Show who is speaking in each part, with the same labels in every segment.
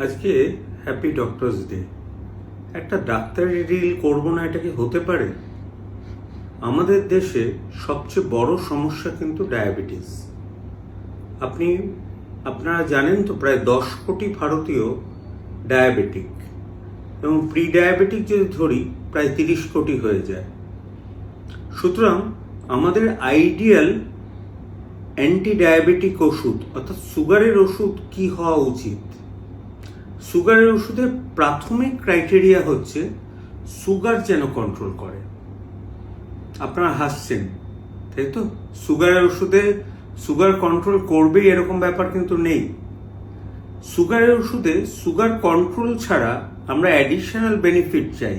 Speaker 1: আজকে happy doctors day. একটা ডাক্তারি রিল করবো না, এটা কি হতে পারে? আমাদের দেশে সবচেয়ে বড় সমস্যা কিন্তু ডায়াবেটিস। আপনারা জানেন তো, প্রায় 10 কোটি ভারতীয় ডায়াবেটিক, এবং প্রি ডায়াবেটিক যদি ধরি প্রায় 30 কোটি হয়ে যায়। সুতরাং আমাদের আইডিয়াল অ্যান্টি ডায়াবেটিক ওষুধ অর্থাৎ সুগারের ওষুধ কি হওয়া উচিত? সুগারের ওষুধের প্রাথমিক ক্রাইটেরিয়া হচ্ছে সুগার যেন কন্ট্রোল করে। আপনারা হাসছেন, তাই তো? সুগারের ওষুধে সুগার কন্ট্রোল করবেই এরকম ব্যাপার কিন্তু নেই। সুগারের ওষুধে সুগার কন্ট্রোল ছাড়া আমরা অ্যাডিশনাল বেনিফিট চাই,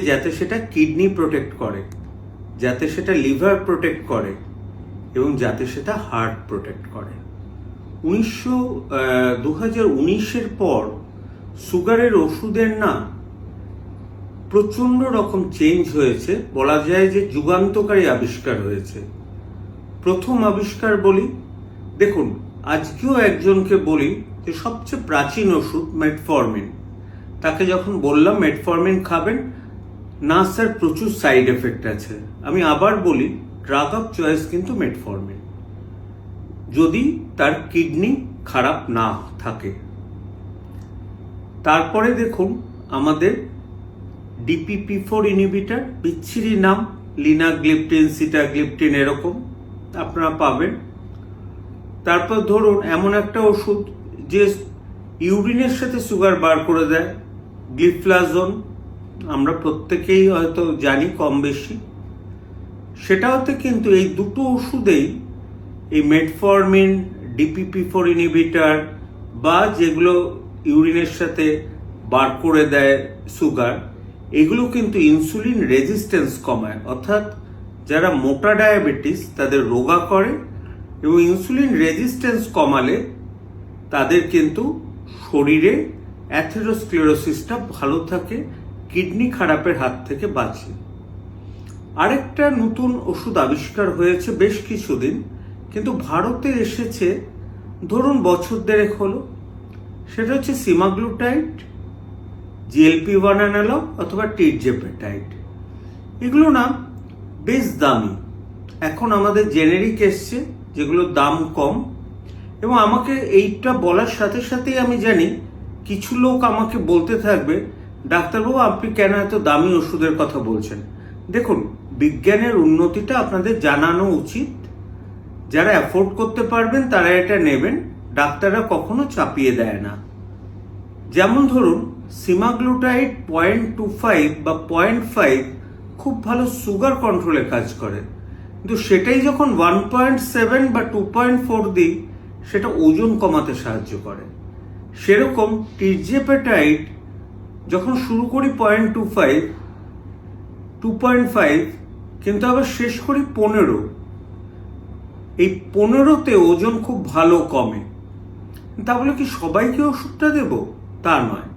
Speaker 1: যাতে সেটা কিডনি প্রোটেক্ট করে, যাতে সেটা লিভার প্রোটেক্ট করে, এবং যাতে সেটা হার্ট প্রোটেক্ট করে। 2019-এর পর সুগারের ওষুধের না প্রচন্ড রকম চেঞ্জ হয়েছে। বলা যায় যে যুগান্তকারী আবিষ্কার হয়েছে। প্রথম আবিষ্কার বলি, দেখুন, আজকেও একজনকে বলি যে সবচেয়ে প্রাচীন ওষুধ মেটফরমিন। তাকে যখন বললাম মেটফরমিন খাবেন না, স্যার প্রচুর সাইড এফেক্ট আছে। আমি আবার বলি, ড্রাগ অফ চয়েস কিন্তু মেটফরমিন, যদি তার কিডনি খারাপ না থাকে। তারপরে দেখুন আমাদের DPP-4 ইনহিবিটর, বিচ্ছিরি নাম, লিনাগ্লিপটিন, সিটাগ্লিপটিন, এরকম আপনারা পাবেন। তারপর ধরুন এমন একটা ওষুধ যে ইউরিনের সাথে সুগার বার করে দেয়, গ্লিফ্লাজোন, আমরা প্রত্যেকেই হয়তো জানি কম বেশি। সেটাতে কিন্তু এই দুটো ওষুধেই, এই মেটফরমিন, DPP-4 ইনহিবিটর বা যেগুলো ইউরিনের সাথে বার করে দেয় সুগার, এগুলো কিন্তু ইনসুলিন রেজিস্ট্যান্স কমায়, অর্থাৎ যারা মোটা ডায়াবেটিস তাদের রোগা করে, এবং ইনসুলিন রেজিস্ট্যান্স কমালে তাদের কিন্তু শরীরে অ্যাথেরোস্ক্লেরোসিসটা ভালো থাকে, কিডনি খারাপের হাত থেকে বাঁচে। আরেকটা নতুন ওষুধ আবিষ্কার হয়েছে বেশ কিছুদিন, কিন্তু ভারতে এসেছে ধরুন বছর দেড়েক হলো। সেটা হচ্ছে সিমাগ্লুটাইড, GLP-1 অ্যানালগ অথবা টিরজেপেটাইড। এগুলো না বেশ দামি। এখন আমাদের জেনেরিক এসছে যেগুলোর দাম কম, এবং আমাকে এইটা বলার সাথে সাথেই আমি জানি কিছু লোক আমাকে বলতে থাকবে, ডাক্তারবাবু আপনি কেন এত দামি ওষুধের কথা বলছেন? দেখুন, বিজ্ঞানের উন্নতিটা আপনাদের জানানো উচিত। যারা অ্যাফোর্ড করতে পারবেন তারা এটা নেবেন, ডাক্তাররা কখনো চাপিয়ে দেয় না। যেমন ধরুন সিমাগ্লুটাইড 0.25 বা 0.5 খুব ভালো সুগার কন্ট্রোলে কাজ করে, কিন্তু সেটাই যখন 1.7 বা 2.4 দিই, সেটা ওজন কমাতে সাহায্য করে। সেরকম টিরজেপেটাইড যখন শুরু করি 0.25, 2.5, কিন্তু আবার শেষ করি 15, এই 15তে ওজন খুব ভালো কমে। তা বলে কি সবাইকে ওষুধটা দেব? তা নয়।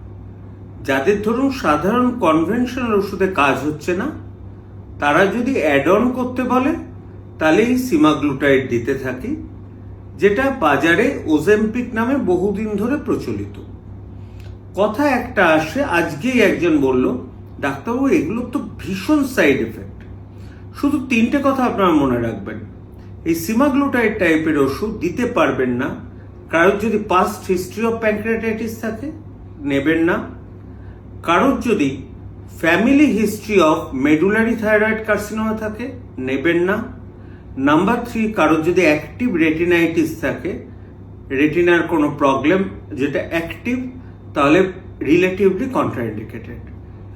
Speaker 1: যাদের ধরুন সাধারণ কনভেনশনাল ওষুধে কাজ হচ্ছে না, তারা যদি অ্যাড অন করতে বলে তাহলে এই সিমাগ্লুটাইড দিতে থাকি, যেটা বাজারে ওজেম্পিক নামে বহুদিন ধরে প্রচলিত। কথা একটা আসে, আজকেই একজন বলল, ডাক্তারবাবু এগুলো তো ভীষণ সাইড এফেক্ট। শুধু 3টে কথা আপনারা মনে রাখবেন। এই সিমাগ্লুটাইড টাইপের ওষুধ দিতে পারবেন না কারোর যদি পাস্ট হিস্ট্রি অফ প্যানক্রিয়াটাইটিস থাকে, নেবেন না। কারোর যদি family history of medullary thyroid carcinoma থাকে, নেবেন না। নাম্বার 3, কারোর যদি অ্যাক্টিভ রেটিনাইটিস থাকে, রেটিনার কোনো প্রবলেম যেটা অ্যাক্টিভ, তাহলে রিলেটিভলি কন্ট্রাইন্ডিকেটেড।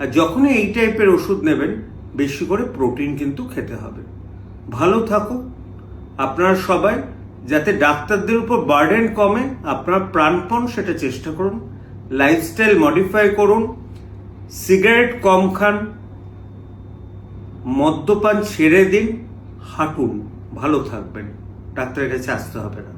Speaker 1: আর যখনই এই টাইপের ওষুধ নেবেন, বেশি করে প্রোটিন কিন্তু খেতে হবে। ভালো থাকুক আপনারা সবাই, যাতে ডাক্তারদের উপর বার্ডেন কমে। আপনার প্রাণপণ সেটা চেষ্টা করুন, লাইফস্টাইল মডিফাই করুন, সিগারেট কম খান, মদ্যপান ছেড়ে দিন, হাঁটুন, ভালো থাকবেন, ডাক্তারের কাছে আসতে হবে না।